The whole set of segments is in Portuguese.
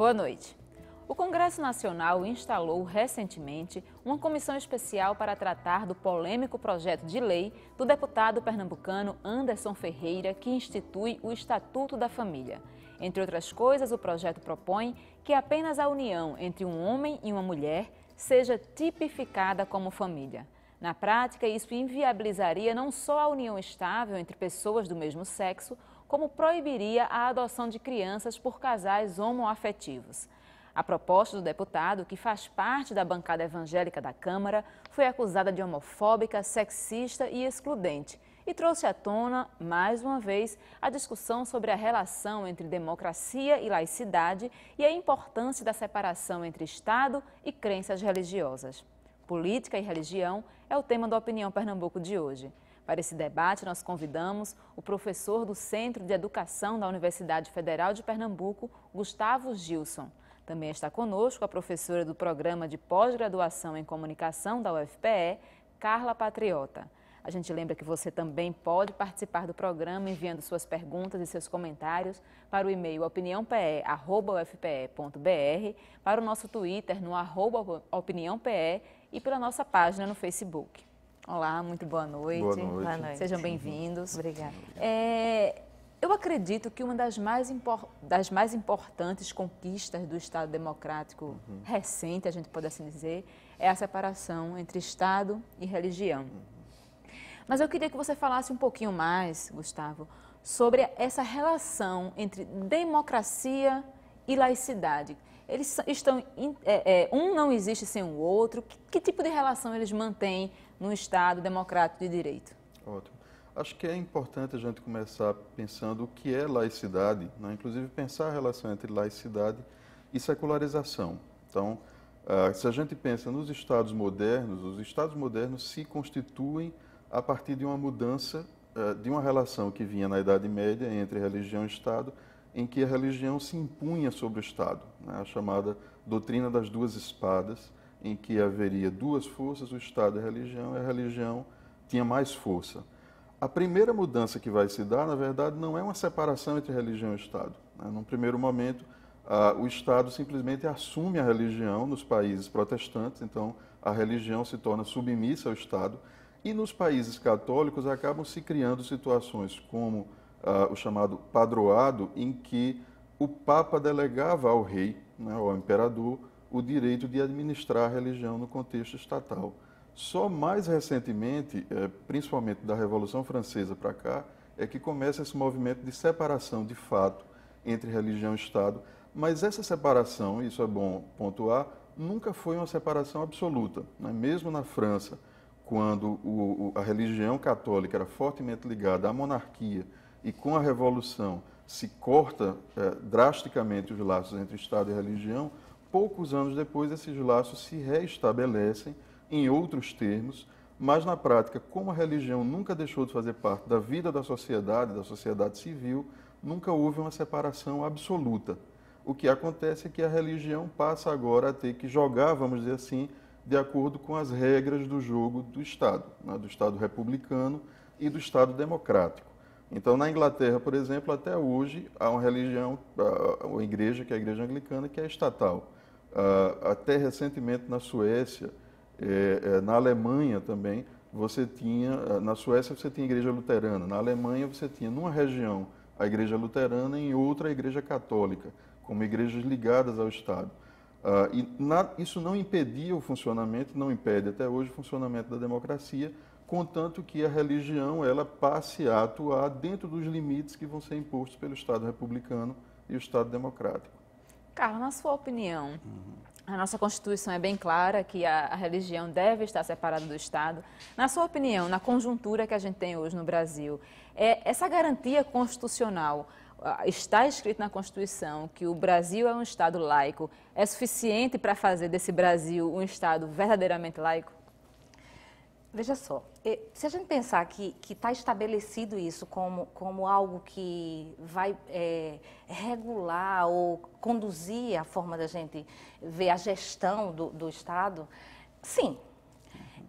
Boa noite. O Congresso Nacional instalou recentemente uma comissão especial para tratar do polêmico projeto de lei do deputado pernambucano Anderson Ferreira, que institui o Estatuto da Família. Entre outras coisas, o projeto propõe que apenas a união entre um homem e uma mulher seja tipificada como família. Na prática, isso inviabilizaria não só a união estável entre pessoas do mesmo sexo, como proibiria a adoção de crianças por casais homoafetivos. A proposta do deputado, que faz parte da bancada evangélica da Câmara, foi acusada de homofóbica, sexista e excludente e trouxe à tona, mais uma vez, a discussão sobre a relação entre democracia e laicidade e a importância da separação entre Estado e crenças religiosas. Política e religião é o tema do Opinião Pernambuco de hoje. Para esse debate, nós convidamos o professor do Centro de Educação da Universidade Federal de Pernambuco, Gustavo Gilson. Também está conosco a professora do Programa de Pós-Graduação em Comunicação da UFPE, Carla Patriota. A gente lembra que você também pode participar do programa enviando suas perguntas e seus comentários para o e-mail opiniãope@ufpe.br, para o nosso Twitter no @opiniãope e pela nossa página no Facebook. Olá, muito boa noite. Boa noite. Boa noite. Sejam bem-vindos. Obrigada. Eu acredito que uma das mais importantes conquistas do Estado democrático recente, a gente pode assim dizer, é a separação entre Estado e religião. Mas eu queria que você falasse um pouquinho mais, Gustavo, sobre essa relação entre democracia e laicidade. Eles estão, um não existe sem o outro. Que tipo de relação eles mantêm no Estado democrático de direito? Ótimo. Acho que é importante a gente começar pensando o que é laicidade, né? Inclusive pensar a relação entre laicidade e secularização. Então, se a gente pensa nos Estados modernos, os Estados modernos se constituem a partir de uma mudança de uma relação que vinha na Idade Média entre religião e Estado, em que a religião se impunha sobre o Estado, né? A chamada doutrina das duas espadas, em que haveria duas forças, o Estado e a religião tinha mais força. A primeira mudança que vai se dar, na verdade, não é uma separação entre religião e Estado, né? Num primeiro momento, o Estado simplesmente assume a religião nos países protestantes, então a religião se torna submissa ao Estado, e nos países católicos acabam se criando situações como o chamado padroado, em que o Papa delegava ao rei, né, ao imperador, o direito de administrar a religião no contexto estatal. Só mais recentemente, principalmente da Revolução Francesa para cá, é que começa esse movimento de separação de fato entre religião e Estado, mas essa separação, isso é bom pontuar, nunca foi uma separação absoluta, né? Mesmo na França, quando a religião católica era fortemente ligada à monarquia e com a Revolução se corta drasticamente os laços entre Estado e religião, poucos anos depois esses laços se reestabelecem em outros termos, mas na prática, como a religião nunca deixou de fazer parte da vida da sociedade civil, nunca houve uma separação absoluta. O que acontece é que a religião passa agora a ter que jogar, vamos dizer assim, de acordo com as regras do jogo do Estado, né, do Estado republicano e do Estado democrático. Então, na Inglaterra, por exemplo, até hoje, há uma religião, uma igreja, que é a Igreja Anglicana, que é estatal. Até recentemente, na Suécia, na Alemanha também, você tinha, na Suécia você tinha a Igreja Luterana, na Alemanha você tinha, numa região, a Igreja Luterana e em outra a Igreja Católica, como igrejas ligadas ao Estado. Isso não impedia o funcionamento, não impede até hoje o funcionamento da democracia, contanto que a religião ela passe a atuar dentro dos limites que vão ser impostos pelo Estado republicano e o Estado democrático. Carlos, na sua opinião, a nossa Constituição é bem clara que a religião deve estar separada do Estado. Na sua opinião, na conjuntura que a gente tem hoje no Brasil, essa garantia constitucional, está escrito na Constituição que o Brasil é um Estado laico, é suficiente para fazer desse Brasil um Estado verdadeiramente laico? Veja só, se a gente pensar que está estabelecido isso como algo que vai regular ou conduzir a forma da gente ver a gestão do Estado, sim.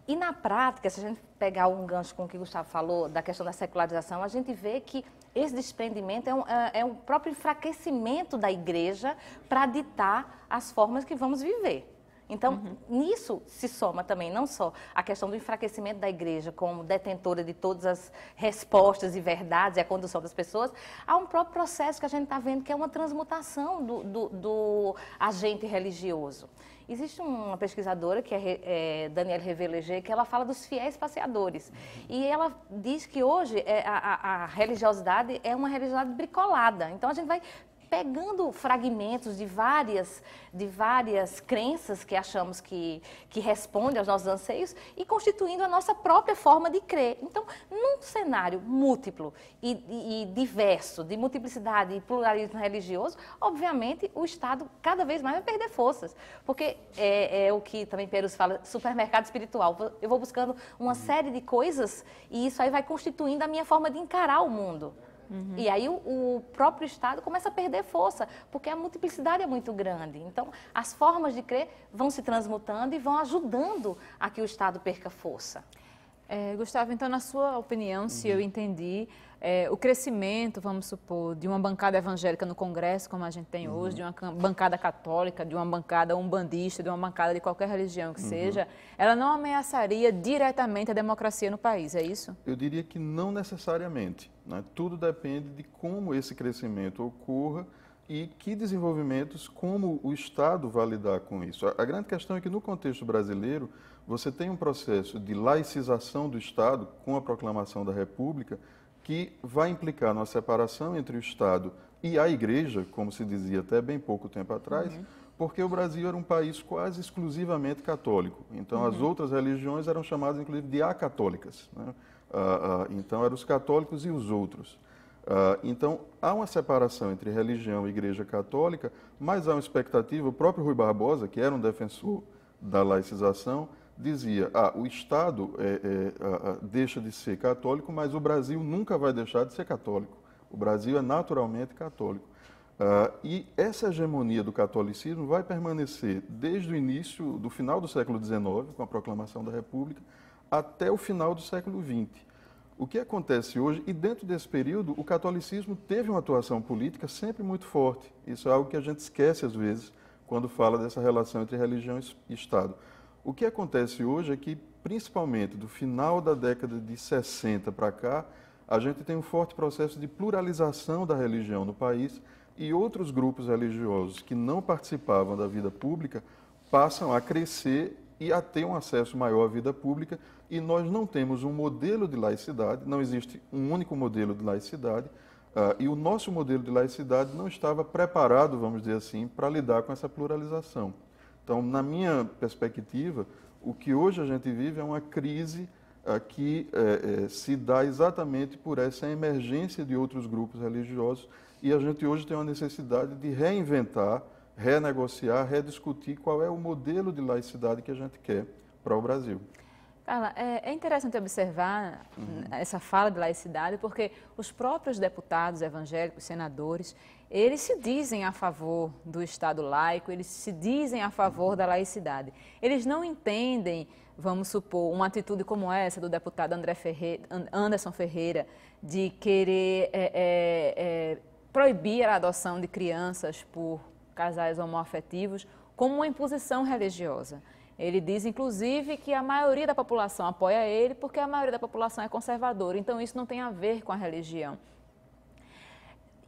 E na prática, se a gente pegar um gancho com o que o Gustavo falou, da questão da secularização, a gente vê que esse desprendimento é um próprio enfraquecimento da igreja para ditar as formas que vamos viver. Então, nisso se soma também não só a questão do enfraquecimento da igreja como detentora de todas as respostas e verdades e a condução das pessoas, há um próprio processo que a gente está vendo que é uma transmutação do agente religioso. Existe uma pesquisadora, que é Danielle Revé-Léger, que ela fala dos fiéis passeadores. E ela diz que hoje a religiosidade é uma religiosidade bricolada. Então, a gente vai pegando fragmentos de várias crenças que achamos que respondem aos nossos anseios e constituindo a nossa própria forma de crer. Então, num cenário múltiplo e diverso, de multiplicidade e pluralismo religioso, obviamente o Estado cada vez mais vai perder forças. Porque é o que também Perus fala, supermercado espiritual. Eu vou buscando uma série de coisas e isso aí vai constituindo a minha forma de encarar o mundo. E aí o próprio Estado começa a perder força, porque a multiplicidade é muito grande. Então, as formas de crer vão se transmutando e vão ajudando a que o Estado perca força. Gustavo, então, na sua opinião, se eu entendi, o crescimento, vamos supor, de uma bancada evangélica no Congresso, como a gente tem hoje, de uma bancada católica, de uma bancada umbandista, de uma bancada de qualquer religião que seja, ela não ameaçaria diretamente a democracia no país, é isso? Eu diria que não necessariamente, né? Tudo depende de como esse crescimento ocorra e que desenvolvimentos, como o Estado vai lidar com isso. A grande questão é que, no contexto brasileiro, você tem um processo de laicização do Estado com a proclamação da República que vai implicar numa separação entre o Estado e a Igreja, como se dizia até bem pouco tempo atrás, porque o Brasil era um país quase exclusivamente católico. Então, as outras religiões eram chamadas, inclusive, de acatólicas, né? Então, eram os católicos e os outros. Então, há uma separação entre religião e Igreja Católica, mas há uma expectativa. O próprio Rui Barbosa, que era um defensor da laicização, dizia, o Estado deixa de ser católico, mas o Brasil nunca vai deixar de ser católico. O Brasil é naturalmente católico. E essa hegemonia do catolicismo vai permanecer desde o início, do final do século XIX, com a proclamação da República, até o final do século XX. O que acontece hoje, e dentro desse período, o catolicismo teve uma atuação política sempre muito forte. Isso é algo que a gente esquece às vezes, quando fala dessa relação entre religião e Estado. O que acontece hoje é que, principalmente do final da década de 60 para cá, a gente tem um forte processo de pluralização da religião no país e outros grupos religiosos que não participavam da vida pública passam a crescer e a ter um acesso maior à vida pública, e nós não temos um modelo de laicidade, não existe um único modelo de laicidade, e o nosso modelo de laicidade não estava preparado, vamos dizer assim, para lidar com essa pluralização. Então, na minha perspectiva, o que hoje a gente vive é uma crise que se dá exatamente por essa emergência de outros grupos religiosos, e a gente hoje tem uma necessidade de reinventar, renegociar, rediscutir qual é o modelo de laicidade que a gente quer para o Brasil. Carla, é interessante observar essa fala de laicidade, porque os próprios deputados evangélicos, senadores, eles se dizem a favor do Estado laico, eles se dizem a favor da laicidade. Eles não entendem, vamos supor, uma atitude como essa do deputado Anderson Ferreira, de querer proibir a adoção de crianças por casais homoafetivos, como uma imposição religiosa. Ele diz, inclusive, que a maioria da população apoia ele porque a maioria da população é conservadora. Então, isso não tem a ver com a religião.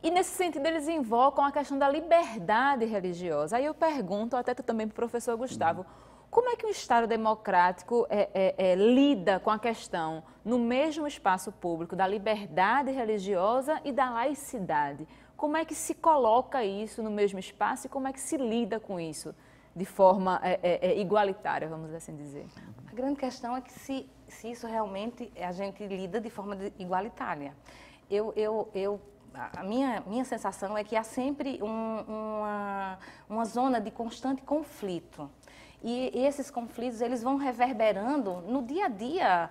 E, nesse sentido, eles invocam a questão da liberdade religiosa. Aí eu pergunto, até também para o professor Gustavo, como é que um Estado democrático lida com a questão, no mesmo espaço público, da liberdade religiosa e da laicidade? Como é que se coloca isso no mesmo espaço e como é que se lida com isso de forma igualitária, vamos assim dizer? A grande questão é que se isso realmente a gente lida de forma igualitária. A minha sensação é que há sempre uma zona de constante conflito. E esses conflitos, eles vão reverberando no dia a dia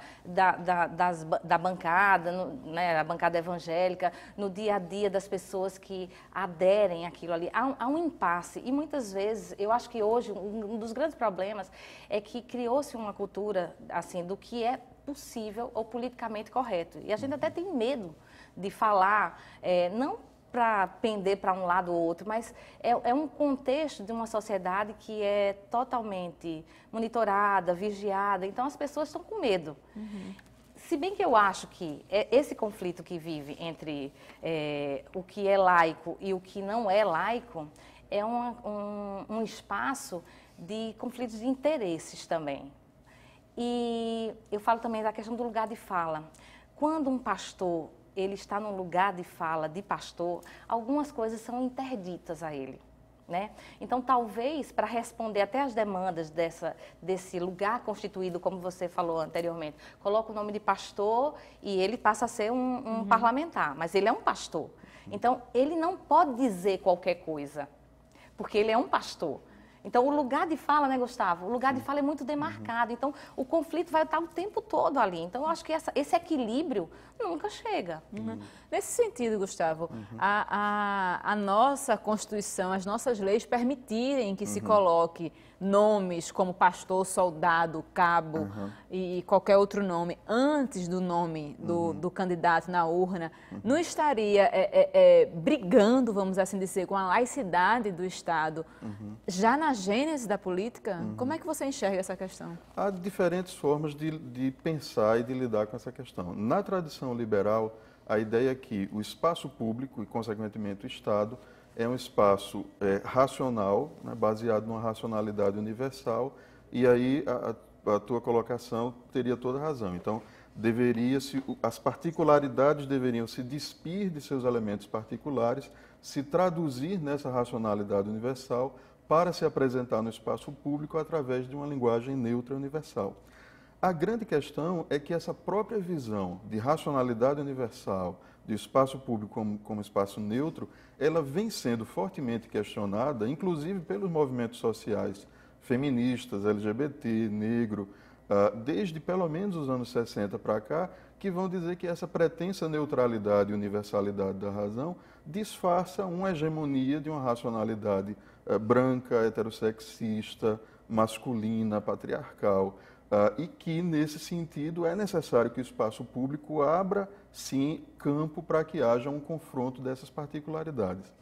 da bancada, né, a bancada evangélica, no dia a dia das pessoas que aderem àquilo ali. Há um impasse e muitas vezes, eu acho que hoje um dos grandes problemas é que criou-se uma cultura assim do que é possível ou politicamente correto. E a gente até tem medo de falar, não para pender para um lado ou outro, mas é um contexto de uma sociedade que é totalmente monitorada, vigiada, então as pessoas estão com medo. Se bem que eu acho que esse conflito que vive entre o que é laico e o que não é laico é um espaço de conflitos de interesses também. E eu falo também da questão do lugar de fala. Quando um pastor ele está num lugar de fala de pastor, algumas coisas são interditas a ele, né? Então, talvez, para responder até às demandas desse lugar constituído, como você falou anteriormente, coloca o nome de pastor e ele passa a ser um parlamentar, mas ele é um pastor. Então, ele não pode dizer qualquer coisa, porque ele é um pastor. Então, o lugar de fala, né, Gustavo? O lugar de fala é muito demarcado. Então, o conflito vai estar o tempo todo ali. Então, eu acho que esse equilíbrio nunca chega. Nesse sentido, Gustavo, a nossa Constituição, as nossas leis permitirem que se coloque nomes como pastor, soldado, cabo e qualquer outro nome antes do nome do candidato na urna, não estaria brigando, vamos assim dizer, com a laicidade do Estado já na gênese da política? Como é que você enxerga essa questão? Há diferentes formas de pensar e de lidar com essa questão. Na tradição liberal, a ideia é que o espaço público e, consequentemente, o Estado é um espaço racional, né, baseado numa racionalidade universal, e aí a tua colocação teria toda razão. Então, as particularidades deveriam se despir de seus elementos particulares, se traduzir nessa racionalidade universal para se apresentar no espaço público através de uma linguagem neutra universal. A grande questão é que essa própria visão de racionalidade universal, de espaço público como espaço neutro, ela vem sendo fortemente questionada, inclusive pelos movimentos sociais feministas, LGBT, negro, desde pelo menos os anos 60 para cá, que vão dizer que essa pretensa neutralidade e universalidade da razão disfarça uma hegemonia de uma racionalidade branca, heterossexista, masculina, patriarcal. E que, nesse sentido, é necessário que o espaço público abra, sim, campo para que haja um confronto dessas particularidades.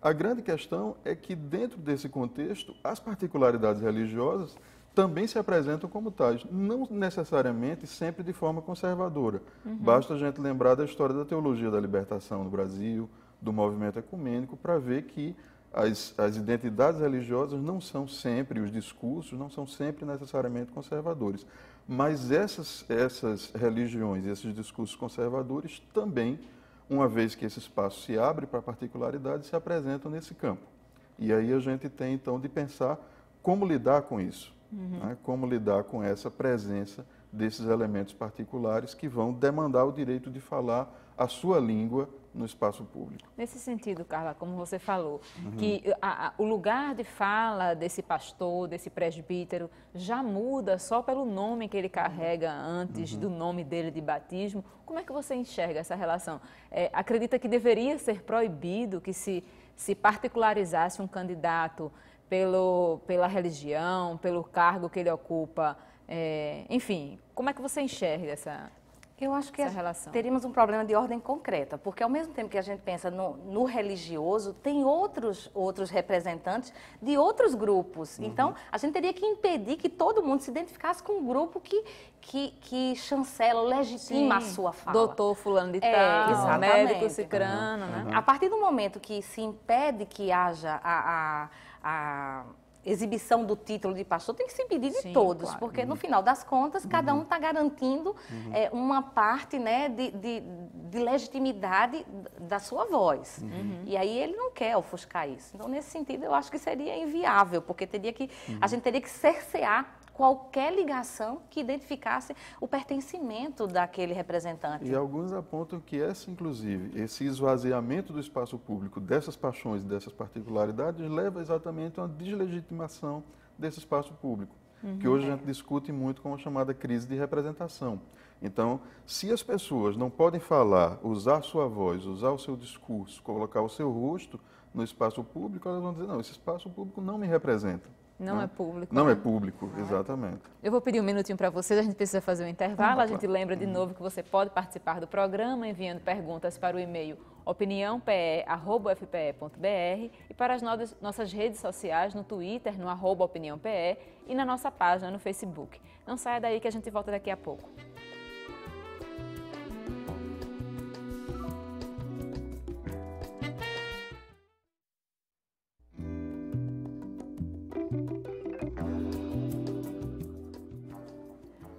A grande questão é que, dentro desse contexto, as particularidades religiosas também se apresentam como tais, não necessariamente sempre de forma conservadora. Basta a gente lembrar da história da teologia da libertação no Brasil, do movimento ecumênico, para ver que as identidades religiosas não são sempre, os discursos não são sempre necessariamente conservadores. Mas essas religiões, esses discursos conservadores também, uma vez que esse espaço se abre para particularidades, se apresentam nesse campo. E aí a gente tem, então, de pensar como lidar com isso, né? Como lidar com essa presença desses elementos particulares que vão demandar o direito de falar a sua língua no espaço público. Nesse sentido, Carla, como você falou, que o lugar de fala desse pastor, desse presbítero, já muda só pelo nome que ele carrega antes do nome dele de batismo. Como é que você enxerga essa relação? Acredita que deveria ser proibido que se particularizasse um candidato pela religião, pelo cargo que ele ocupa? Enfim, como é que você enxerga essa Eu acho que relação? Teríamos um problema de ordem concreta, porque ao mesmo tempo que a gente pensa no religioso, tem outros representantes de outros grupos. Então, a gente teria que impedir que todo mundo se identificasse com um grupo que chancela, legitima a sua fala. Doutor fulano de tal, exatamente. Médico cicrano, né? A partir do momento que se impede que haja a exibição do título de pastor, tem que se impedir de todos, claro. Porque no final das contas, cada um está garantindo uma parte, né, de legitimidade da sua voz. E aí ele não quer ofuscar isso. Então, nesse sentido, eu acho que seria inviável, porque a gente teria que cercear qualquer ligação que identificasse o pertencimento daquele representante. E alguns apontam que inclusive, esse esvaziamento do espaço público dessas paixões, dessas particularidades, leva exatamente a uma deslegitimação desse espaço público, que hoje a gente discute muito com a chamada crise de representação. Então, se as pessoas não podem falar, usar sua voz, usar o seu discurso, colocar o seu rosto no espaço público, elas vão dizer, não, esse espaço público não me representa. Não é público. Não né? é público, exatamente. Eu vou pedir um minutinho para vocês, a gente precisa fazer um intervalo. A gente Claro. lembra de novo que você pode participar do programa enviando perguntas para o e-mail opiniãope@fpe.br e para as nossas redes sociais, no Twitter, no @opiniãope e na nossa página no Facebook. Não saia daí que a gente volta daqui a pouco.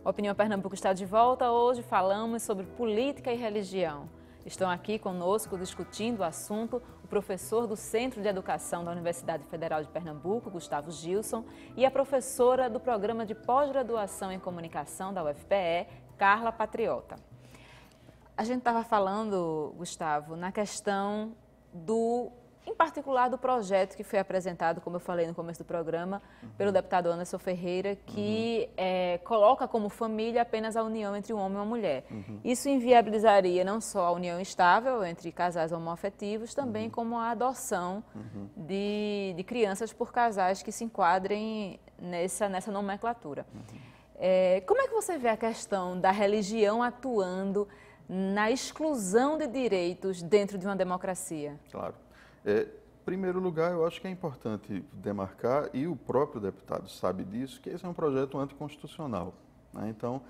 Opinião Pernambuco está de volta. Hoje falamos sobre política e religião. Estão aqui conosco discutindo o assunto o professor do Centro de Educação da Universidade Federal de Pernambuco, Gustavo Gilson, e a professora do Programa de Pós-Graduação em Comunicação da UFPE, Carla Patriota. A gente estava falando, Gustavo, na questão em particular do projeto que foi apresentado, como eu falei no começo do programa, pelo deputado Anderson Ferreira, que coloca como família apenas a união entre um homem e uma mulher. Isso inviabilizaria não só a união estável entre casais homoafetivos, também como a adoção de crianças por casais que se enquadrem nessa nomenclatura. Como é que você vê a questão da religião atuando na exclusão de direitos dentro de uma democracia? Claro. Em primeiro lugar, eu acho que é importante demarcar, e o próprio deputado sabe disso, que esse é um projeto anticonstitucional, né? Então,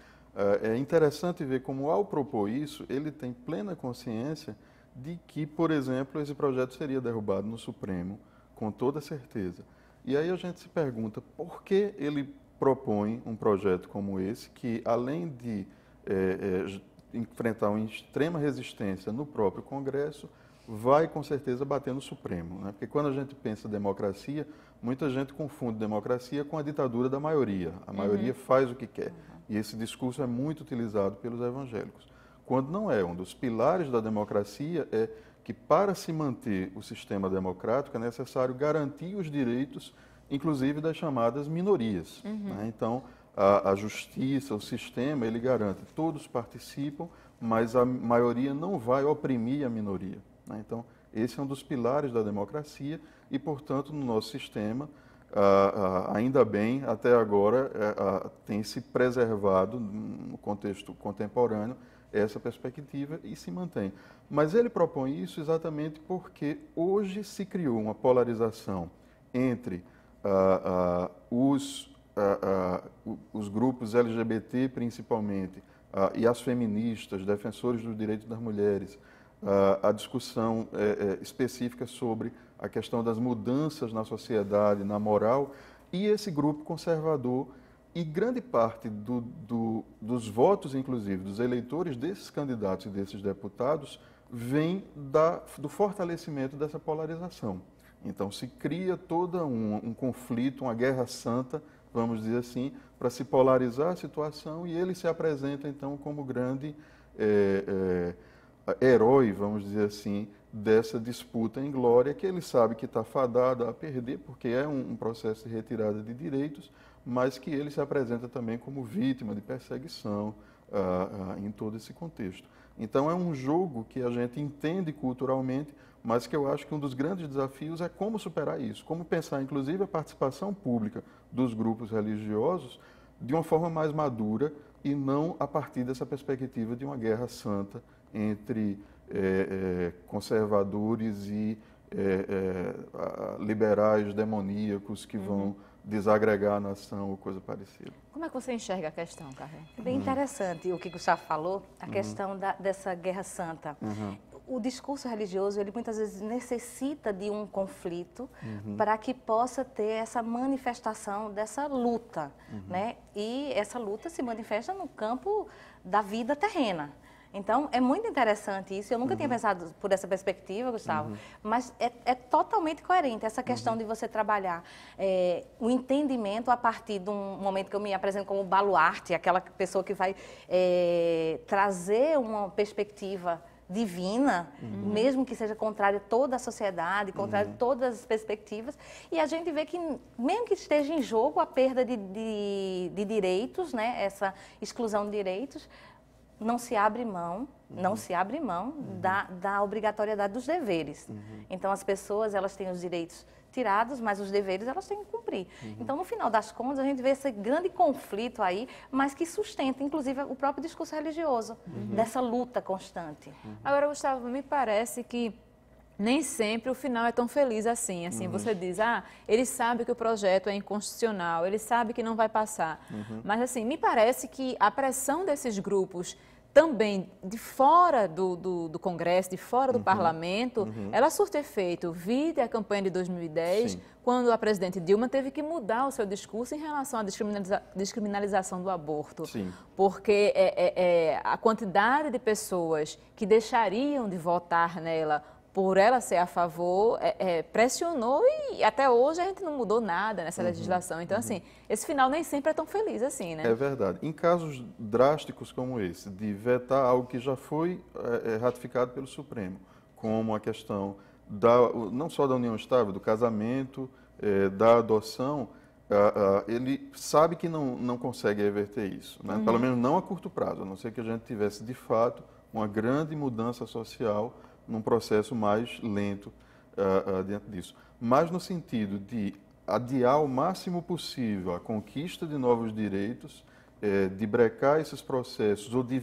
é interessante ver como, ao propor isso, ele tem plena consciência de que, por exemplo, esse projeto seria derrubado no Supremo, com toda certeza. E aí a gente se pergunta por que ele propõe um projeto como esse, que, além de enfrentar uma extrema resistência no próprio Congresso, vai com certeza bater no Supremo, né? Porque quando a gente pensa democracia, muita gente confunde democracia com a ditadura da maioria. A maioria faz o que quer. E esse discurso é muito utilizado pelos evangélicos. Quando não é. Um dos pilares da democracia é que, para se manter o sistema democrático, é necessário garantir os direitos, inclusive das chamadas minorias, né? Então, a justiça, o sistema, ele garante que todos participam, mas a maioria não vai oprimir a minoria. Então, esse é um dos pilares da democracia e, portanto, no nosso sistema, ainda bem, até agora, tem se preservado, no contexto contemporâneo, essa perspectiva e se mantém. Mas ele propõe isso exatamente porque hoje se criou uma polarização entre os grupos LGBT, principalmente, e as feministas, defensores dos direitos das mulheres, a discussão específica sobre a questão das mudanças na sociedade, na moral, e esse grupo conservador, e grande parte dos votos, inclusive, dos eleitores desses candidatos e desses deputados, vem do fortalecimento dessa polarização. Então, se cria todo um conflito, uma guerra santa, vamos dizer assim, para se polarizar a situação, e ele se apresenta, então, como grande herói, vamos dizer assim, dessa disputa em glória, que ele sabe que está fadado a perder, porque é um processo de retirada de direitos, mas que ele se apresenta também como vítima de perseguição em todo esse contexto. Então, é um jogo que a gente entende culturalmente, mas que eu acho que um dos grandes desafios é como superar isso, como pensar, inclusive, a participação pública dos grupos religiosos de uma forma mais madura e não a partir dessa perspectiva de uma guerra santa entre conservadores e liberais demoníacos que vão desagregar a nação ou coisa parecida. Como é que você enxerga a questão, Carla? É bem interessante o que o Gustavo falou, a questão dessa guerra santa. O discurso religioso, ele muitas vezes necessita de um conflito para que possa ter essa manifestação dessa luta, né? E essa luta se manifesta no campo da vida terrena. Então, é muito interessante isso. Eu nunca tinha pensado por essa perspectiva, Gustavo, mas é totalmente coerente essa questão de você trabalhar o entendimento a partir de um momento que eu me apresento como baluarte, aquela pessoa que vai trazer uma perspectiva divina, mesmo que seja contrária a toda a sociedade, contrária a todas as perspectivas. E a gente vê que, mesmo que esteja em jogo a perda de direitos, né, essa exclusão de direitos, não se abre mão, da obrigatoriedade dos deveres. Então, as pessoas, elas têm os direitos tirados, mas os deveres elas têm que cumprir. Então, no final das contas, a gente vê esse grande conflito aí, mas que sustenta, inclusive, o próprio discurso religioso, dessa luta constante. Agora, Gustavo, me parece que nem sempre o final é tão feliz assim. Você diz, ele sabe que o projeto é inconstitucional, ele sabe que não vai passar. Mas, assim, me parece que a pressão desses grupos também de fora do Congresso, de fora do Parlamento, ela surte efeito. Vide a campanha de 2010, quando a presidente Dilma teve que mudar o seu discurso em relação à descriminalização do aborto. Porque a quantidade de pessoas que deixariam de votar nela por ela ser a favor, pressionou e até hoje a gente não mudou nada nessa legislação. Então, assim, esse final nem sempre é tão feliz assim, né? É verdade. Em casos drásticos como esse, de vetar algo que já foi ratificado pelo Supremo, como a questão não só da união estável, do casamento, da adoção, ele sabe que não consegue reverter isso, né? Pelo menos não a curto prazo, a não ser que a gente tivesse, de fato, uma grande mudança social num processo mais lento diante disso. Mas no sentido de adiar o máximo possível a conquista de novos direitos, de brecar esses processos ou de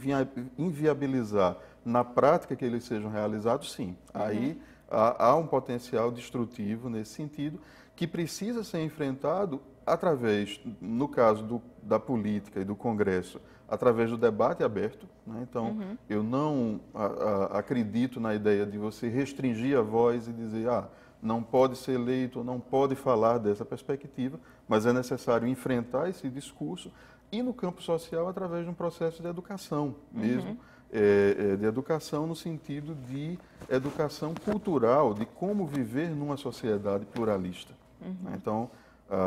inviabilizar na prática que eles sejam realizados, sim. Aí há um potencial destrutivo nesse sentido que precisa ser enfrentado através, no caso da política e do Congresso, através do debate aberto, né? Então, eu não acredito na ideia de você restringir a voz e dizer, não pode ser eleito, não pode falar dessa perspectiva, mas é necessário enfrentar esse discurso e no campo social através de um processo de educação mesmo, de educação no sentido de educação cultural, de como viver numa sociedade pluralista. Então,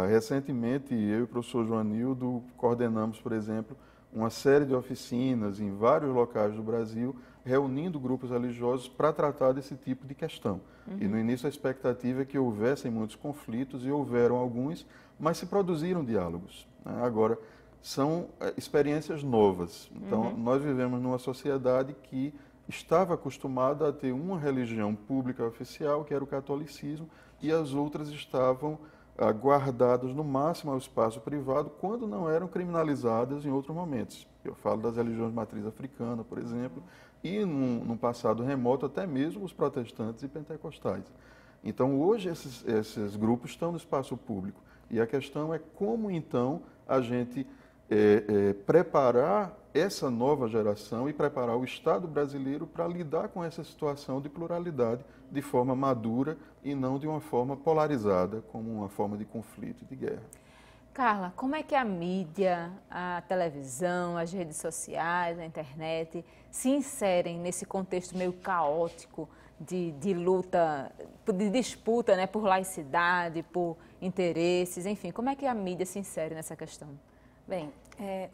recentemente, eu e o professor Joanildo coordenamos, por exemplo, uma série de oficinas em vários locais do Brasil, reunindo grupos religiosos para tratar desse tipo de questão. E no início a expectativa é que houvessem muitos conflitos, e houveram alguns, mas se produziram diálogos, né? Agora, são experiências novas. Então, nós vivemos numa sociedade que estava acostumada a ter uma religião pública oficial, que era o catolicismo, e as outras estavam guardadas no máximo ao espaço privado, quando não eram criminalizadas em outros momentos. Eu falo das religiões de matriz africana, por exemplo, e num passado remoto até mesmo os protestantes e pentecostais. Então hoje esses grupos estão no espaço público e a questão é como então a gente preparar essa nova geração e preparar o Estado brasileiro para lidar com essa situação de pluralidade de forma madura e não de uma forma polarizada, como uma forma de conflito e de guerra. Carla, como é que a mídia, a televisão, as redes sociais, a internet se inserem nesse contexto meio caótico de luta, de disputa, né, por laicidade, por interesses, enfim, como é que a mídia se insere nessa questão? Bem,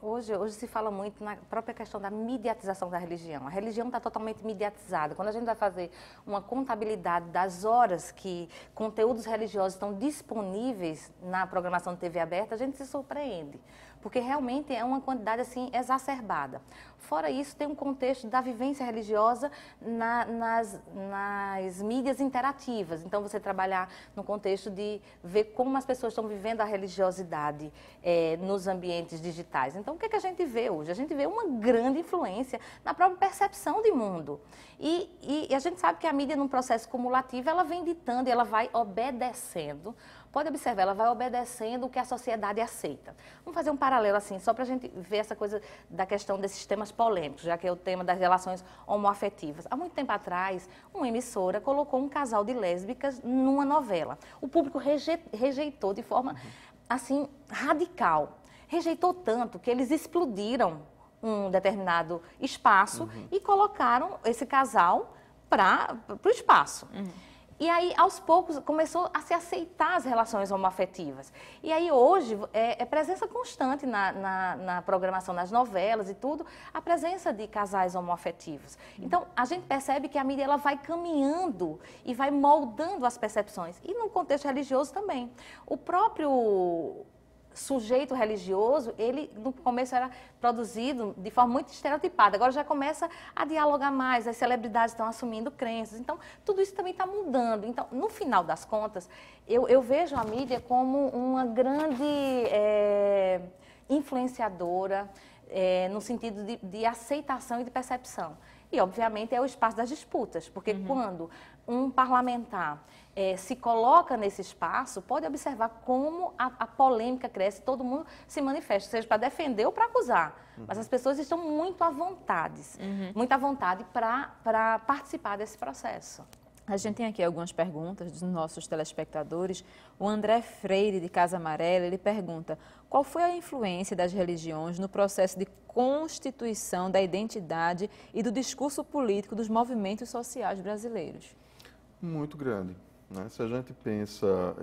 hoje se fala muito na própria questão da mediatização da religião. A religião está totalmente mediatizada. Quando a gente vai fazer uma contabilidade das horas que conteúdos religiosos estão disponíveis na programação de TV aberta, a gente se surpreende, porque realmente é uma quantidade assim exacerbada. Fora isso, tem um contexto da vivência religiosa nas mídias interativas. Então, você trabalhar no contexto de ver como as pessoas estão vivendo a religiosidade nos ambientes digitais. Então, o que a gente vê hoje? A gente vê uma grande influência na própria percepção de mundo. E a gente sabe que a mídia, num processo cumulativo, ela vem ditando e ela vai obedecendo. Pode observar, ela vai obedecendo o que a sociedade aceita. Vamos fazer um paralelo assim, só para a gente ver essa coisa da questão desses temas polêmicos, já que é o tema das relações homoafetivas. Há muito tempo atrás, uma emissora colocou um casal de lésbicas numa novela. O público rejeitou de forma, assim, radical. Rejeitou tanto que eles explodiram um determinado espaço e colocaram esse casal para o espaço. E aí, aos poucos, começou a se aceitar as relações homoafetivas. E aí, hoje, é presença constante na programação, nas novelas e tudo, a presença de casais homoafetivos. Então, a gente percebe que a mídia ela vai caminhando e vai moldando as percepções. E no contexto religioso também. O próprio sujeito religioso, ele no começo era produzido de forma muito estereotipada, agora já começa a dialogar mais, as celebridades estão assumindo crenças, então tudo isso também está mudando. Então, no final das contas, eu vejo a mídia como uma grande influenciadora, no sentido de aceitação e de percepção. E, obviamente, é o espaço das disputas, porque quando um parlamentar se coloca nesse espaço, pode observar como a polêmica cresce, todo mundo se manifesta, seja para defender ou para acusar. Mas as pessoas estão muito à vontade, para participar desse processo. A gente tem aqui algumas perguntas dos nossos telespectadores. O André Freire, de Casa Amarela, ele pergunta: qual foi a influência das religiões no processo de constituição da identidade e do discurso político dos movimentos sociais brasileiros? Muito grande, né? Se a gente pensa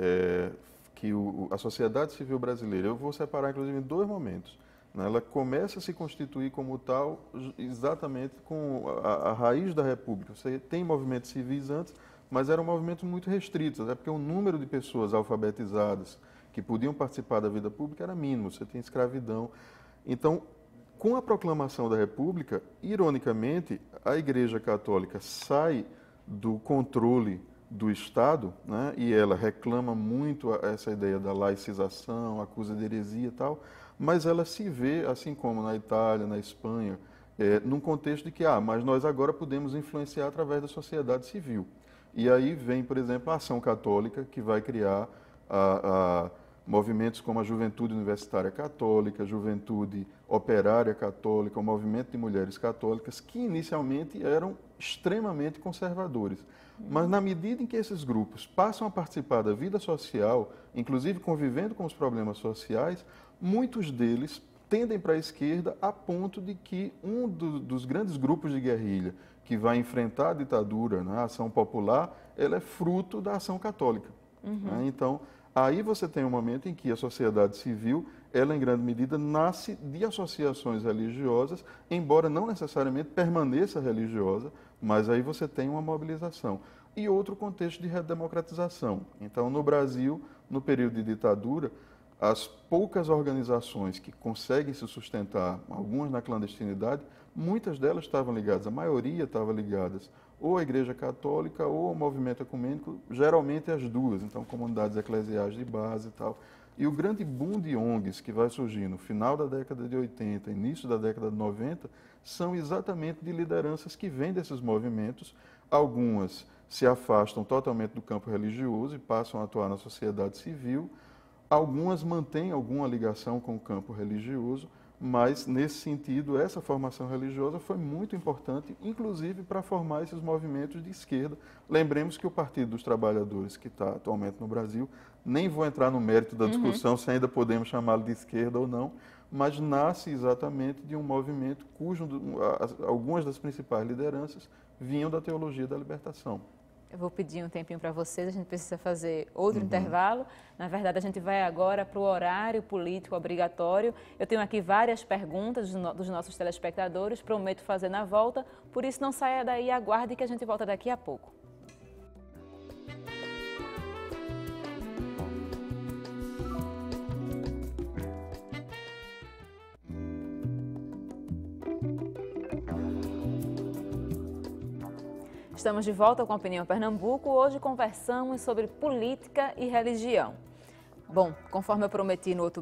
que a sociedade civil brasileira, eu vou separar inclusive em dois momentos, né? Ela começa a se constituir como tal exatamente com a raiz da República. Você tem movimentos civis antes, mas eram movimentos muito restritos, até porque o número de pessoas alfabetizadas que podiam participar da vida pública era mínimo, você tem escravidão. Então, com a proclamação da República, ironicamente, a Igreja Católica sai do controle do Estado, né, e ela reclama muito essa ideia da laicização, acusa de heresia e tal, mas ela se vê, assim como na Itália, na Espanha, num contexto de que, mas nós agora podemos influenciar através da sociedade civil. E aí vem, por exemplo, a Ação Católica, que vai criar movimentos como a Juventude Universitária Católica, a Juventude Operária Católica, o Movimento de Mulheres Católicas, que inicialmente eram extremamente conservadores. Mas na medida em que esses grupos passam a participar da vida social, inclusive convivendo com os problemas sociais, muitos deles tendem para a esquerda a ponto de que um dos grandes grupos de guerrilha que vai enfrentar a ditadura, né, a Ação Popular, ela é fruto da Ação Católica. Né? Então, aí você tem um momento em que a sociedade civil, ela em grande medida nasce de associações religiosas, embora não necessariamente permaneça religiosa, mas aí você tem uma mobilização. E outro contexto de redemocratização. Então, no Brasil, no período de ditadura, as poucas organizações que conseguem se sustentar, algumas na clandestinidade, muitas delas estavam ligadas, a maioria estava ligadas ou à Igreja Católica ou ao movimento ecumênico, geralmente as duas, então comunidades eclesiais de base e tal. E o grande boom de ONGs que vai surgir no final da década de 80, início da década de 90, são exatamente de lideranças que vêm desses movimentos. Algumas se afastam totalmente do campo religioso e passam a atuar na sociedade civil. Algumas mantêm alguma ligação com o campo religioso, mas, nesse sentido, essa formação religiosa foi muito importante, inclusive para formar esses movimentos de esquerda. Lembremos que o Partido dos Trabalhadores, que está atualmente no Brasil, nem vou entrar no mérito da discussão se ainda podemos chamá-lo de esquerda ou não, mas nasce exatamente de um movimento algumas das principais lideranças vinham da teologia da libertação. Eu vou pedir um tempinho para vocês, a gente precisa fazer outro intervalo. Na verdade, a gente vai agora para o horário político obrigatório. Eu tenho aqui várias perguntas dos nossos telespectadores, prometo fazer na volta, por isso não saia daí, aguarde que a gente volta daqui a pouco. Estamos de volta com a Opinião Pernambuco. Hoje conversamos sobre política e religião. Bom, conforme eu prometi no outro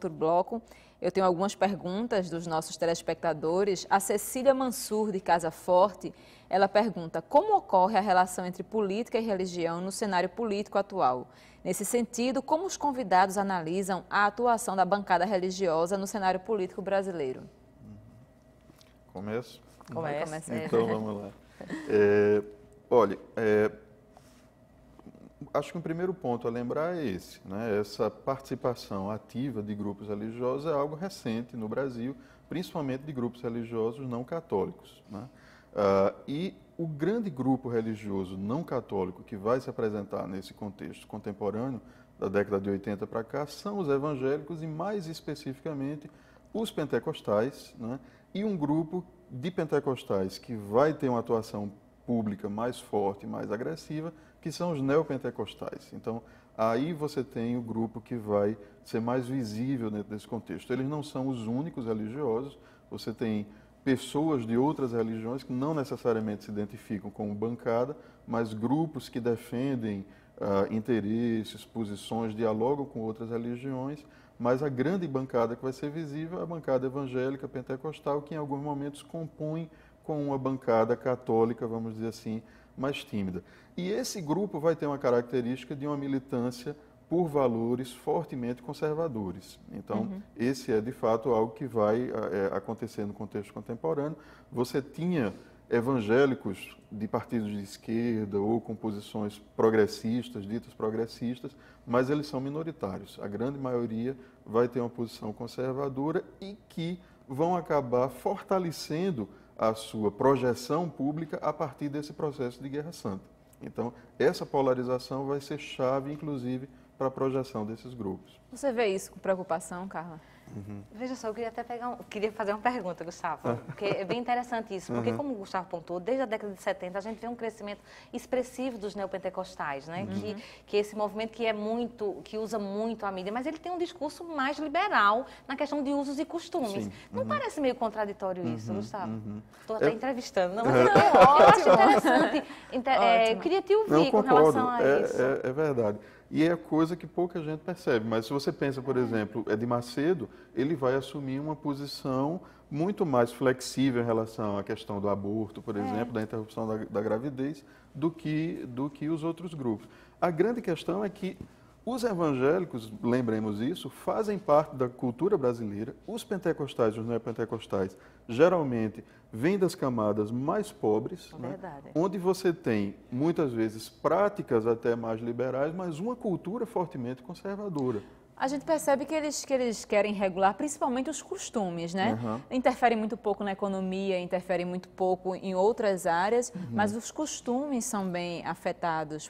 bloco, eu tenho algumas perguntas dos nossos telespectadores. A Cecília Mansur, de Casa Forte, ela pergunta: como ocorre a relação entre política e religião no cenário político atual? Nesse sentido, como os convidados analisam a atuação da bancada religiosa no cenário político brasileiro? Começo? Começa. Então, vamos lá. Acho que o primeiro ponto a lembrar é esse, né? Essa participação ativa de grupos religiosos é algo recente no Brasil, principalmente de grupos religiosos não católicos, né? E o grande grupo religioso não católico que vai se apresentar nesse contexto contemporâneo, da década de 80 para cá, são os evangélicos e, mais especificamente, os pentecostais, né? E um grupo de pentecostais que vai ter uma atuação pública mais forte, mais agressiva, que são os neopentecostais. Então, aí você tem o grupo que vai ser mais visível dentro desse contexto. Eles não são os únicos religiosos, você tem pessoas de outras religiões que não necessariamente se identificam como bancada, mas grupos que defendem interesses, posições, dialogam com outras religiões, mas a grande bancada que vai ser visível é a bancada evangélica pentecostal, que em alguns momentos compõe com uma bancada católica, vamos dizer assim, mais tímida. E esse grupo vai ter uma característica de uma militância por valores fortemente conservadores. Então, esse é, de fato, algo que vai acontecer no contexto contemporâneo. Você tinha evangélicos de partidos de esquerda ou com posições progressistas, ditas progressistas, mas eles são minoritários. A grande maioria vai ter uma posição conservadora e que vão acabar fortalecendo a sua projeção pública a partir desse processo de Guerra Santa. Então, essa polarização vai ser chave, inclusive, para a projeção desses grupos. Você vê isso com preocupação, Carla? Veja só, eu queria até queria fazer uma pergunta, Gustavo, porque é bem interessante isso, porque como o Gustavo pontuou, desde a década de 70 a gente vê um crescimento expressivo dos neopentecostais, né? Que esse movimento que usa muito a mídia, mas ele tem um discurso mais liberal na questão de usos e costumes. Sim. Não parece meio contraditório isso, Gustavo? Estou até entrevistando, não, Não, mas eu acho interessante. Eu queria te ouvir Não, com relação a isso. É verdade. E é coisa que pouca gente percebe. Mas se você pensa, por exemplo, Edir Macedo, ele vai assumir uma posição muito mais flexível em relação à questão do aborto, por exemplo, da interrupção da gravidez, do que os outros grupos. A grande questão é que os evangélicos, lembremos isso, fazem parte da cultura brasileira. Os pentecostais, os neopentecostais, geralmente vêm das camadas mais pobres, né? Onde você tem, muitas vezes, práticas até mais liberais, mas uma cultura fortemente conservadora. A gente percebe que eles querem regular principalmente os costumes, né? Interferem muito pouco na economia, interferem muito pouco em outras áreas, mas os costumes são bem afetados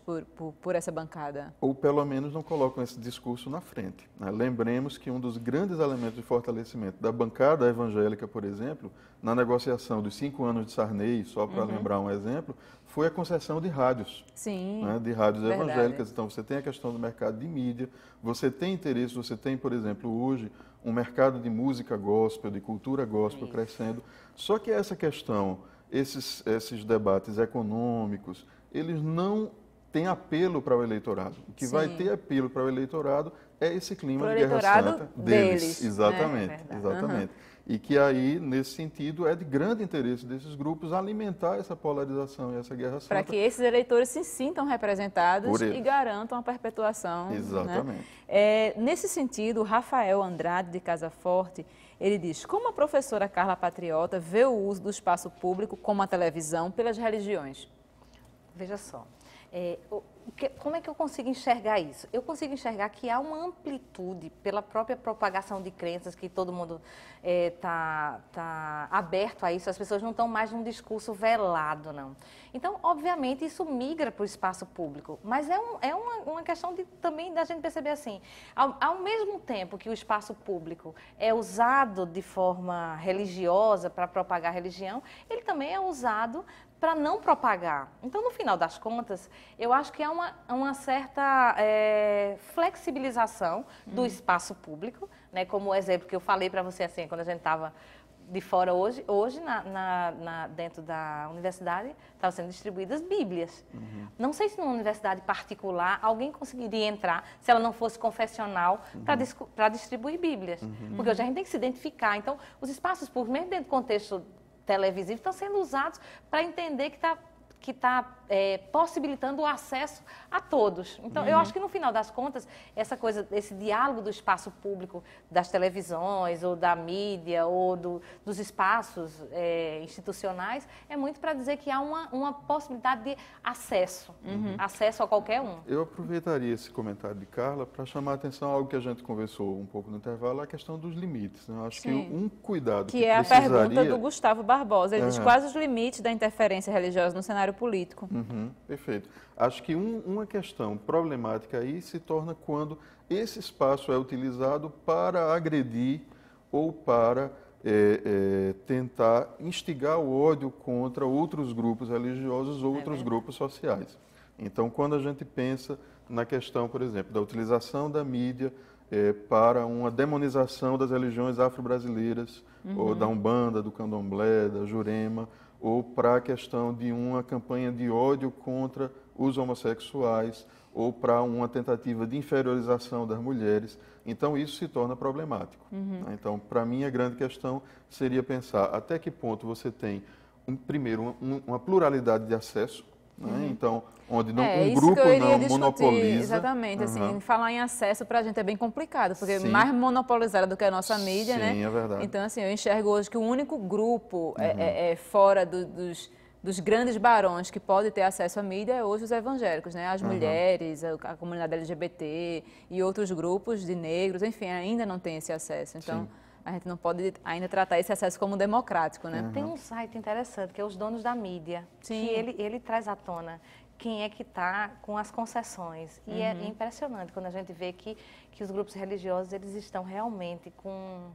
por essa bancada. Ou pelo menos não colocam esse discurso na frente, né? Lembremos que um dos grandes elementos de fortalecimento da bancada evangélica, por exemplo, na negociação dos 5 anos de Sarney, só para lembrar um exemplo, foi a concessão de rádios. Sim, né, de rádios verdade. evangélicas. Então, você tem a questão do mercado de mídia, você tem interesse, você tem, por exemplo, hoje, um mercado de música gospel, de cultura gospel crescendo. Só que essa questão, esses debates econômicos, eles não têm apelo para o eleitorado. O que vai ter apelo para o eleitorado é esse clima de Guerra Santa deles. Exatamente, Né? exatamente. E que aí, nesse sentido, é de grande interesse desses grupos alimentar essa polarização e essa Guerra Santa. Para que esses eleitores se sintam representados e garantam a perpetuação. Exatamente. Né? Nesse sentido, o Rafael Andrade, de Casa Forte, ele diz: como a professora Carla Patriota vê o uso do espaço público, como a televisão, pelas religiões? Veja só, como é que eu consigo enxergar isso? Eu consigo enxergar que há uma amplitude pela própria propagação de crenças, que todo mundo tá aberto a isso, as pessoas não estão mais num discurso velado, não. Então, obviamente, isso migra para o espaço público, mas é uma questão também da gente perceber assim, ao mesmo tempo que o espaço público é usado de forma religiosa para propagar religião, ele também é usado para não propagar. Então, no final das contas, eu acho que há uma certa flexibilização do espaço público, né? Como o exemplo que eu falei para você, assim, quando a gente estava de fora hoje dentro da universidade, estavam sendo distribuídas Bíblias. Não sei se numa universidade particular alguém conseguiria entrar, se ela não fosse confessional, para distribuir Bíblias. Porque hoje a gente tem que se identificar. Então, os espaços públicos, mesmo dentro do contexto televisivo, estão sendo usados para entender que está possibilitando o acesso a todos. Então, eu acho que no final das contas, esse diálogo do espaço público, das televisões, ou da mídia, ou dos espaços institucionais, é muito para dizer que há uma possibilidade de acesso, acesso a qualquer um. Eu aproveitaria esse comentário de Carla para chamar a atenção a algo que a gente conversou um pouco no intervalo, a questão dos limites. Né? Eu acho que um cuidado que é precisaria... a pergunta do Gustavo Barbosa. Ele diz quais os limites da interferência religiosa no cenário político. Perfeito. Acho que uma questão problemática aí se torna quando esse espaço é utilizado para agredir ou para tentar instigar o ódio contra outros grupos religiosos ou outros grupos sociais. Então, quando a gente pensa na questão, por exemplo, da utilização da mídia para uma demonização das religiões afro-brasileiras, ou da Umbanda, do Candomblé, da Jurema, ou para a questão de uma campanha de ódio contra os homossexuais, ou para uma tentativa de inferiorização das mulheres. Então, isso se torna problemático. Então, para mim, a grande questão seria pensar até que ponto você tem, primeiro, uma pluralidade de acesso, né? Então, onde um grupo não monopoliza. Exatamente, assim, falar em acesso para a gente é bem complicado, porque mais monopolizada do que a nossa mídia, né? Sim, é verdade. Então, assim, eu enxergo hoje que o único grupo fora dos grandes barões que pode ter acesso à mídia é hoje os evangélicos, né? As mulheres, a comunidade LGBT e outros grupos de negros, enfim, ainda não tem esse acesso. Então, a gente não pode ainda tratar esse acesso como democrático, né? Tem um site interessante, que é Os Donos da Mídia, Sim. que ele traz à tona quem é que está com as concessões. E é impressionante quando a gente vê que os grupos religiosos eles estão realmente com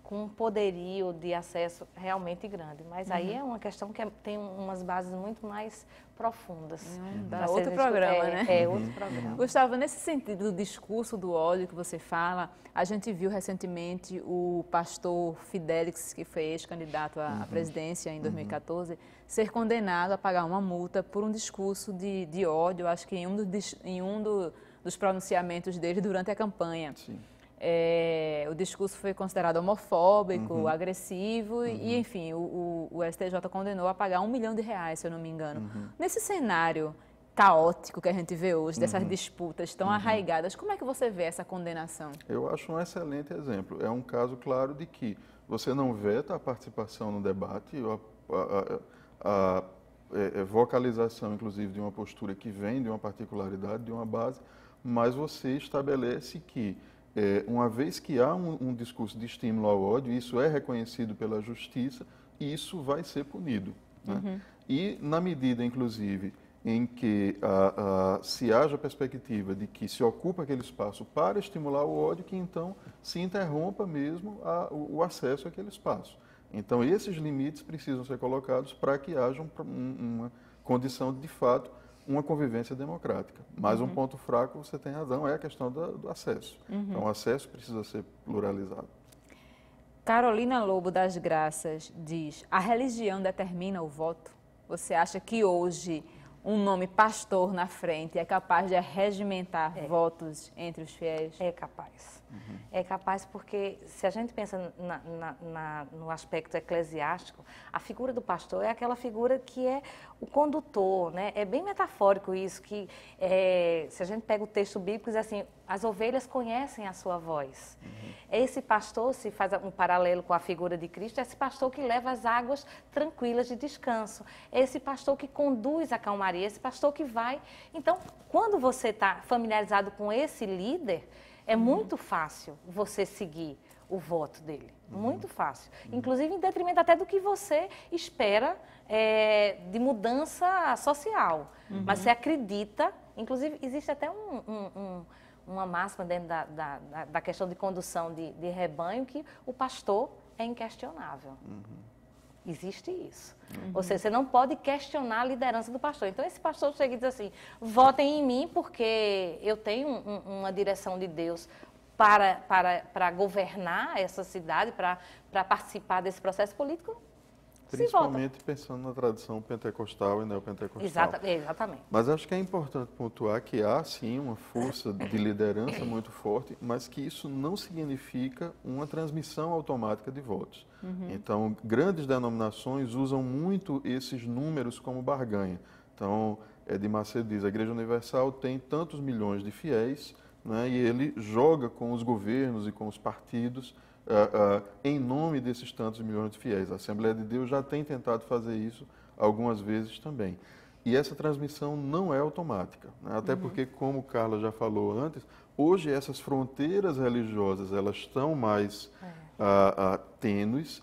um poderio de acesso realmente grande. Mas aí é uma questão que tem umas bases muito mais profundas. Dá outro programa, né? É, outro programa. Gustavo, nesse sentido do discurso do ódio que você fala, a gente viu recentemente o pastor Fidelix, que foi ex-candidato à presidência em 2014, ser condenado a pagar uma multa por um discurso de ódio, acho que em um dos pronunciamentos dele durante a campanha. Sim. O discurso foi considerado homofóbico, agressivo e, enfim, o STJ condenou a pagar R$1 milhão, se eu não me engano. Nesse cenário caótico que a gente vê hoje, dessas disputas tão arraigadas, como é que você vê essa condenação? Eu acho um excelente exemplo. É um caso claro de que você não veta a participação no debate, a vocalização, inclusive, de uma postura que vem de uma particularidade, de uma base, mas você estabelece que uma vez que há um discurso de estímulo ao ódio, isso é reconhecido pela justiça e isso vai ser punido. Né? E na medida, inclusive, em que se haja a perspectiva de que se ocupa aquele espaço para estimular o ódio, que então se interrompa mesmo o acesso àquele espaço. Então, esses limites precisam ser colocados para que haja uma condição de fato, uma convivência democrática. Mas um ponto fraco, você tem razão, é a questão do acesso. Então, o acesso precisa ser pluralizado. Carolina Lobo das Graças diz, a religião determina o voto? Você acha que hoje um nome pastor na frente é capaz de regimentar votos entre os fiéis? É capaz. É capaz porque, se a gente pensa no aspecto eclesiástico, a figura do pastor é aquela figura que é o condutor, né? É bem metafórico isso, que se a gente pega o texto bíblico, diz assim, as ovelhas conhecem a sua voz. Esse pastor, se faz um paralelo com a figura de Cristo, é esse pastor que leva as águas tranquilas de descanso. É esse pastor que conduz a calmaria, esse pastor que vai. Então, quando você está familiarizado com esse líder, é muito fácil você seguir o voto dele, muito fácil. Inclusive em detrimento até do que você espera de mudança social. Mas você acredita, inclusive existe até uma máxima dentro da questão de condução de rebanho que o pastor é inquestionável. Existe isso. Ou seja, você não pode questionar a liderança do pastor. Então, esse pastor chega e diz assim, votem em mim porque eu tenho uma direção de Deus para governar essa cidade, para participar desse processo político. Principalmente pensando na tradição pentecostal e neopentecostal. Exatamente. Mas acho que é importante pontuar que há, sim, uma força de liderança muito forte, mas que isso não significa uma transmissão automática de votos. Então, grandes denominações usam muito esses números como barganha. Então, Edir Macedo diz, a Igreja Universal tem tantos milhões de fiéis, né, e ele joga com os governos e com os partidos em nome desses tantos milhões de fiéis. A Assembleia de Deus já tem tentado fazer isso algumas vezes também. E essa transmissão não é automática, né? Até porque, como Carla já falou antes, hoje essas fronteiras religiosas elas estão mais tênues.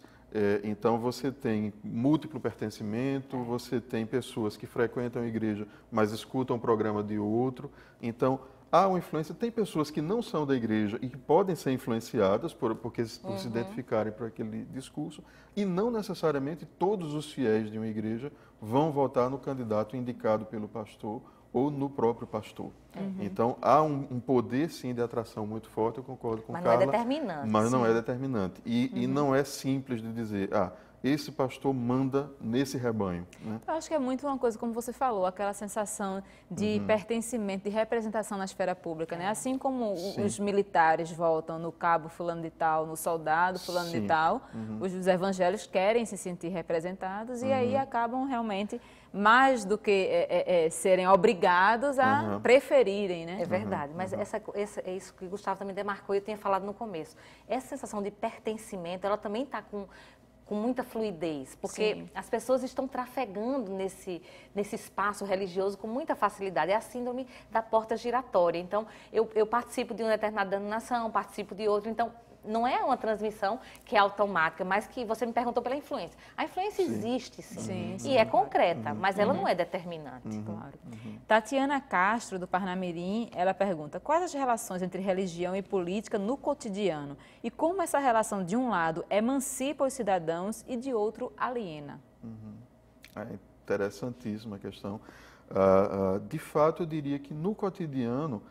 Então você tem múltiplo pertencimento, você tem pessoas que frequentam a igreja, mas escutam o programa de outro. Então há uma influência, tem pessoas que não são da igreja e que podem ser influenciadas por se identificarem por aquele discurso, e não necessariamente todos os fiéis de uma igreja vão votar no candidato indicado pelo pastor ou no próprio pastor. Então, há um poder, sim, de atração muito forte, eu concordo com Carla. Mas não é determinante. Mas não é determinante. E não é simples de dizer, esse pastor manda nesse rebanho. Né? Eu acho que é muito uma coisa, como você falou, aquela sensação de pertencimento, de representação na esfera pública, né? Assim como os militares votam no cabo fulano de tal, no soldado fulano de tal, os evangélicos querem se sentir representados e aí acabam realmente, mais do que serem obrigados a preferirem, né? É verdade, mas é isso que o Gustavo também demarcou e eu tinha falado no começo. Essa sensação de pertencimento, ela também está com muita fluidez, porque as pessoas estão trafegando nesse espaço religioso com muita facilidade. É a síndrome da porta giratória. Então, eu participo de uma determinada denominação, participo de outra, então não é uma transmissão que é automática, mas que você me perguntou pela influência. A influência existe, sim, e é concreta, mas ela não é determinante. Claro. Tatiana Castro, do Parnamirim, ela pergunta: quais as relações entre religião e política no cotidiano? E como essa relação, de um lado, emancipa os cidadãos e, de outro, aliena? É interessantíssima a questão. De fato, eu diria que no cotidiano,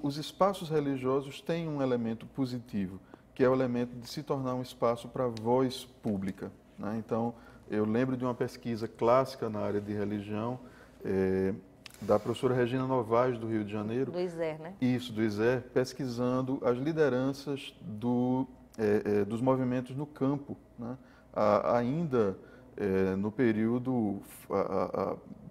os espaços religiosos têm um elemento positivo, que é o elemento de se tornar um espaço para voz pública. Né? Então, eu lembro de uma pesquisa clássica na área de religião, da professora Regina Novaes, do Rio de Janeiro. Do ISER, né? Isso, do ISER, pesquisando as lideranças dos movimentos no campo, né? Ainda no período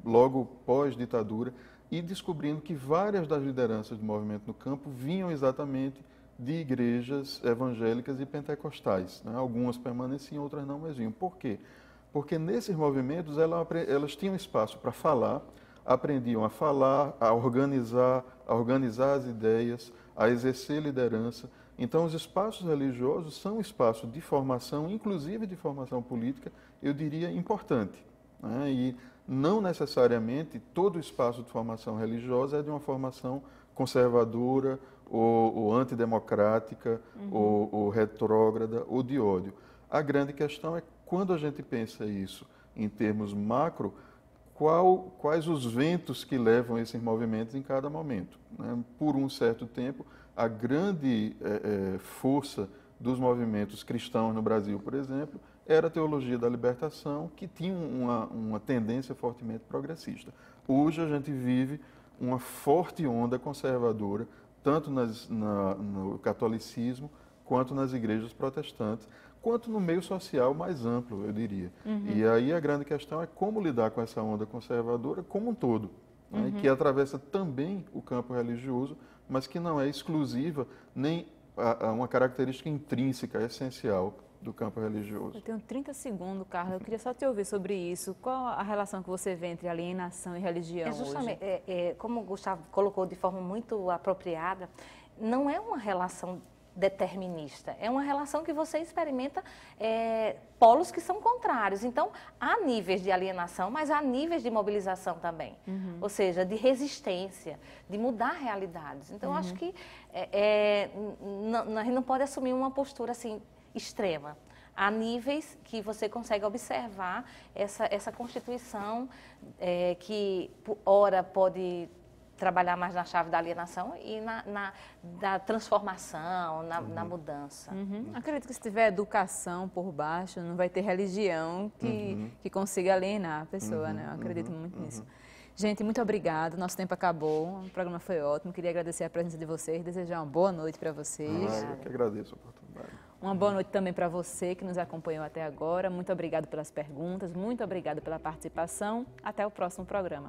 logo pós-ditadura, e descobrindo que várias das lideranças do movimento no campo vinham exatamente de igrejas evangélicas e pentecostais. Né? Algumas permaneciam, outras não, mas vinham. Por quê? Porque nesses movimentos elas tinham espaço para falar, aprendiam a falar, a organizar as ideias, a exercer liderança. Então, os espaços religiosos são espaços de formação, inclusive de formação política, eu diria, importante. Né? E não necessariamente todo espaço de formação religiosa é de uma formação conservadora ou antidemocrática ou retrógrada ou de ódio. A grande questão é, quando a gente pensa isso em termos macro, quais os ventos que levam esses movimentos em cada momento. Né? Por um certo tempo, a grande força dos movimentos cristãos no Brasil, por exemplo, era a teologia da libertação, que tinha uma tendência fortemente progressista. Hoje a gente vive uma forte onda conservadora, tanto no catolicismo, quanto nas igrejas protestantes, quanto no meio social mais amplo, eu diria. E aí a grande questão é como lidar com essa onda conservadora como um todo, né, que atravessa também o campo religioso, mas que não é exclusiva, nem uma característica intrínseca, essencial do campo religioso. Eu tenho 30 segundos, Carla. Eu queria só te ouvir sobre isso. Qual a relação que você vê entre alienação e religião justamente, hoje? Como o Gustavo colocou de forma muito apropriada, não é uma relação determinista, é uma relação que você experimenta polos que são contrários. Então, há níveis de alienação, mas há níveis de mobilização também. Ou seja, de resistência, de mudar realidades. Então, eu acho que a gente não pode assumir uma postura assim extrema. Há níveis que você consegue observar essa constituição que, ora, pode trabalhar mais na chave da alienação e da transformação, na mudança. Acredito que se tiver educação por baixo, não vai ter religião que consiga alienar a pessoa, né? Eu acredito muito nisso. Gente, muito obrigado. Nosso tempo acabou. O programa foi ótimo. Queria agradecer a presença de vocês, desejar uma boa noite para vocês. Eu que agradeço a oportunidade. Uma boa noite também para você que nos acompanhou até agora. Muito obrigado pelas perguntas, muito obrigado pela participação. Até o próximo programa.